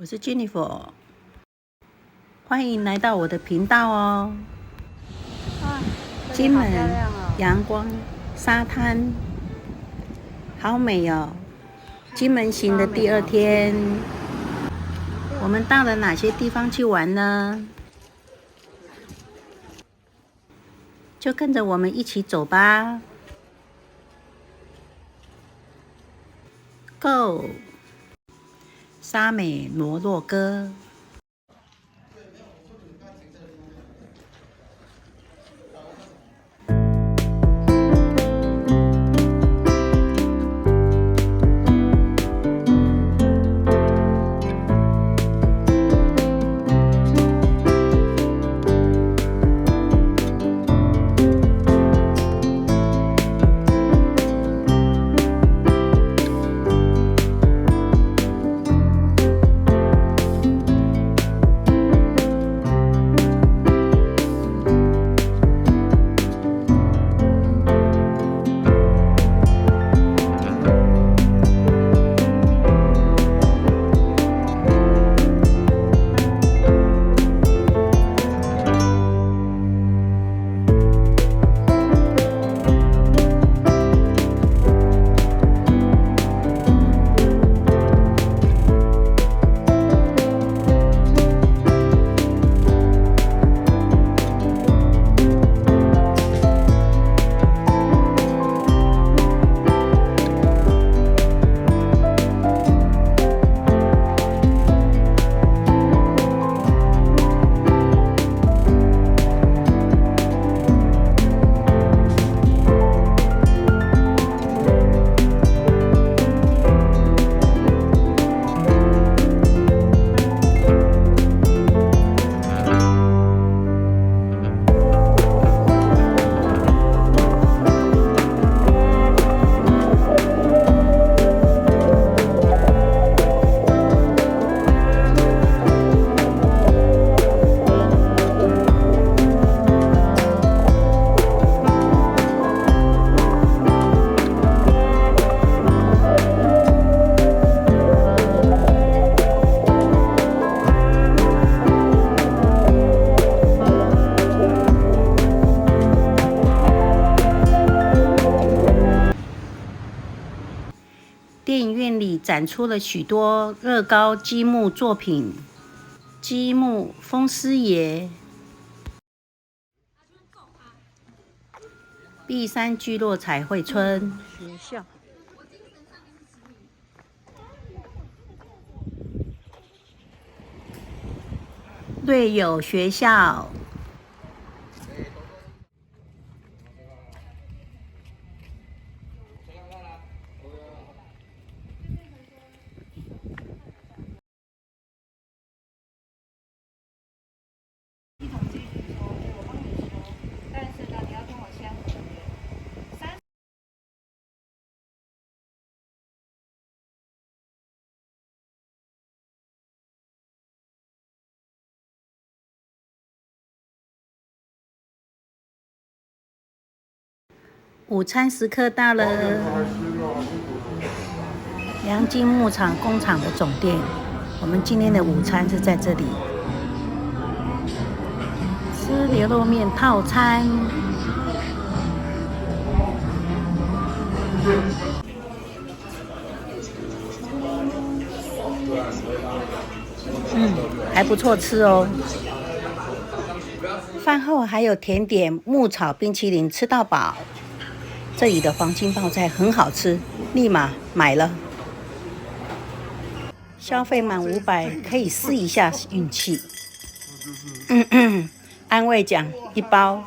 我是 Jennifer， 欢迎来到我的频道哦。金门阳光沙滩，好美哦！金门行的第二天，我们到了哪些地方去玩呢？就跟着我们一起走吧。Go！ 沙美摩洛哥。电影院里展出了许多乐高积木作品，积木风狮爷、碧山聚落彩绘村、学校、瑞友学校。午餐时刻到了，良金牧场工厂的总店。我们今天的午餐是在这里，吃牛肉面套餐。还不错吃哦。饭后还有甜点牧草冰淇淋吃到饱。这里的黄金泡菜很好吃，立马买了。消费满500可以试一下运气。安慰奖1包。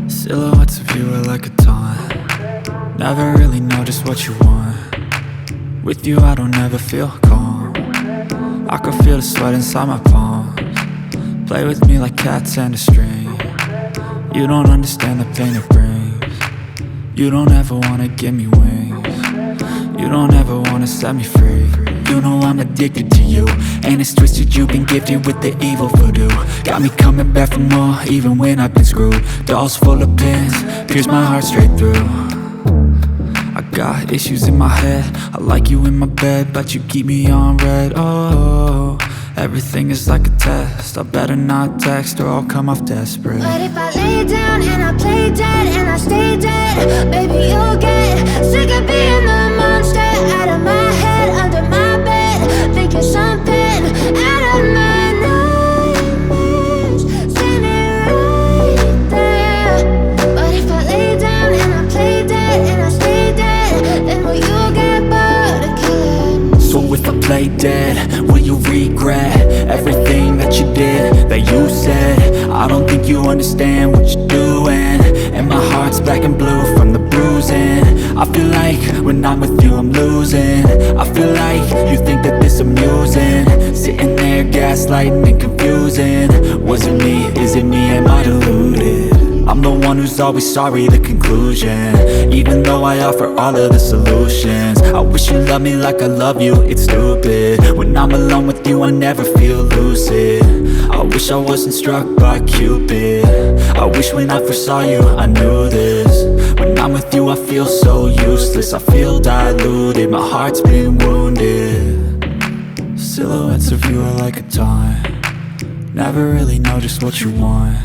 Silhouettes of you are like a taunt. Never really know just what you want. With you I don't ever feel calm. I can feel the sweat inside my palms. Play with me like cats and a string. You don't understand the pain it brings. You don't ever wanna give me wings. You don't ever wanna set me free. You know I'm addicted to you, and it's twisted, you've been gifted with the evil voodoo. Got me coming back for more, even when I've been screwed. Dolls full of pins, pierce my heart straight through. I got issues in my head, I like you in my bed, but you keep me on red. Oh, everything is like a test, I better not text or I'll come off desperate. But if I lay down and I play dead and I stay dead, baby you'll get sick of being the monster out of my head, under my bed, thinking something out of my nightmares, standing right there. But if I lay down and I play dead and I stay dead, then will you get bored of killing me? So if I play dead, will you regret everything that you did, that you said? I don't think you understand what you're doing, and my heart's black and blue from the bruising. I feel like when I'm with you I'm losing. I feel like you think that this amusing, sitting there gaslighting and confusing. Was it me? Is it me? Am I deluded? I'm the one who's always sorry, the conclusion, even though I offer all of the solutions. I wish you loved me like I love you, it's stupid. When I'm alone with you I never feel lucid. I wish I wasn't struck by Cupid. I wish when I first saw you I knew this. When I'm with you I feel so useless, I feel diluted, my heart's been wounded. Silhouettes of you are like a taunt, never really know just what you want.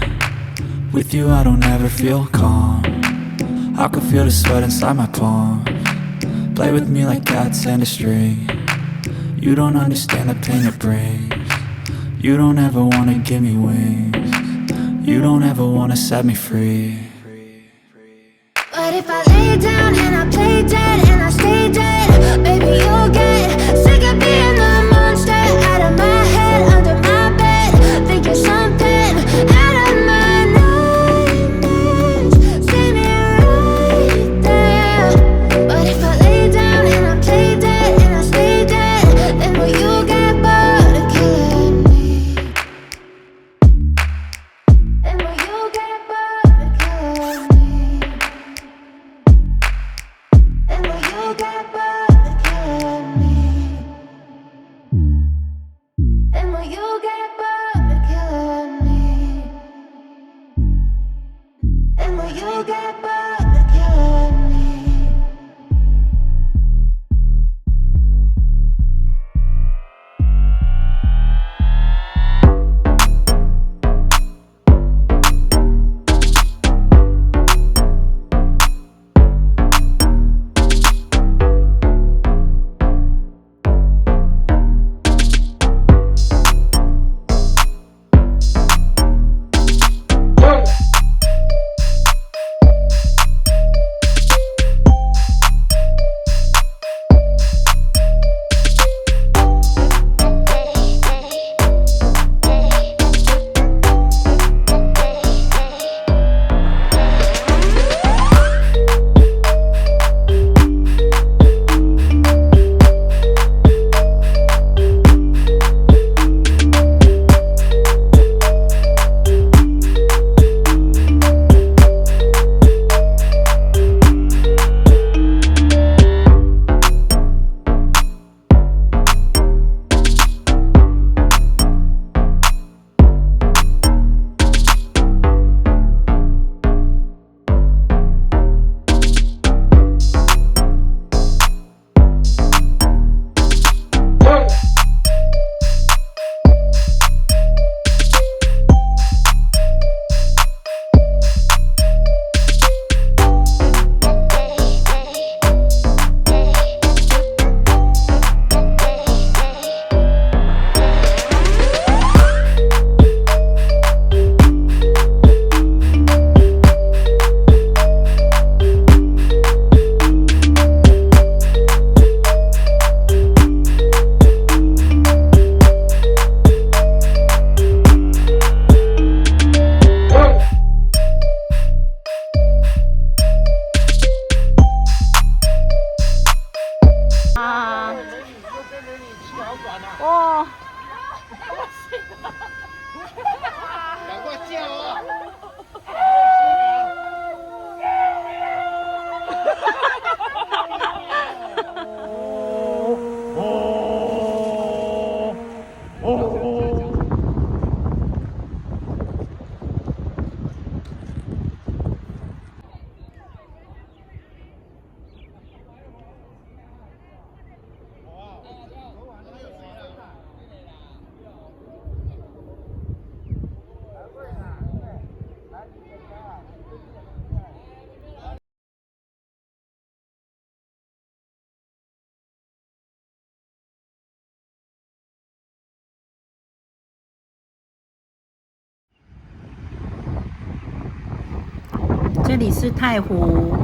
With you I don't ever feel calm, I can feel the sweat inside my palms. Play with me like cats and a string. You don't understand the pain it brings. You don't ever wanna give me wings. You don't ever wanna set me free. But if I lay down and I play dead and I stay dead, baby you'll get sick of being the monster out of my head, under my bed, thinking something out of my nightmares, standing right there. But if I lay down and I play dead and I stay dead, then will you get bored of killing me? Then will you get bored of killing me? Then will you get bored of killing me? Then will you get bored of killing me? Then will you get bored of killing me? 这里是太湖。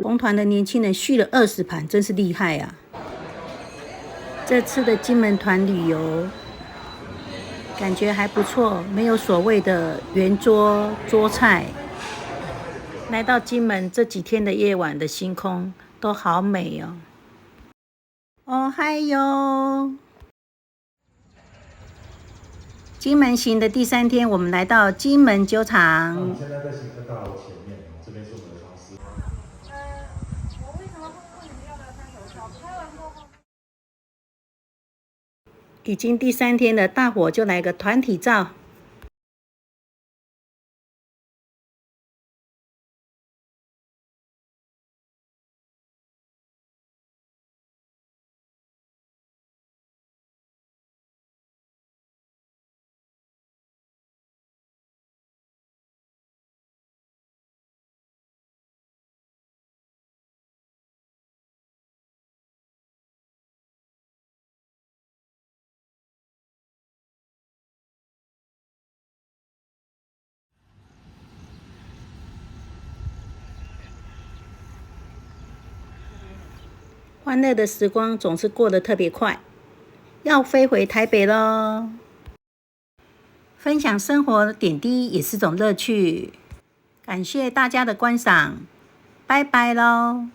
红团的年轻人续了20盘，真是厉害啊！这次的金门团旅游感觉还不错，没有所谓的圆桌桌菜。来到金门这几天的夜晚的星空都好美哦。哦嗨哟！金门行的第3天，我们来到金门酒厂。那我们现在在行政大楼前面，这边是我们的汤师。我为什么不饮料的三手烧？开完过后。已经第3天了，大伙就来个团体照。欢乐的时光总是过得特别快，要飞回台北咯。分享生活点滴也是种乐趣，感谢大家的观赏，拜拜咯。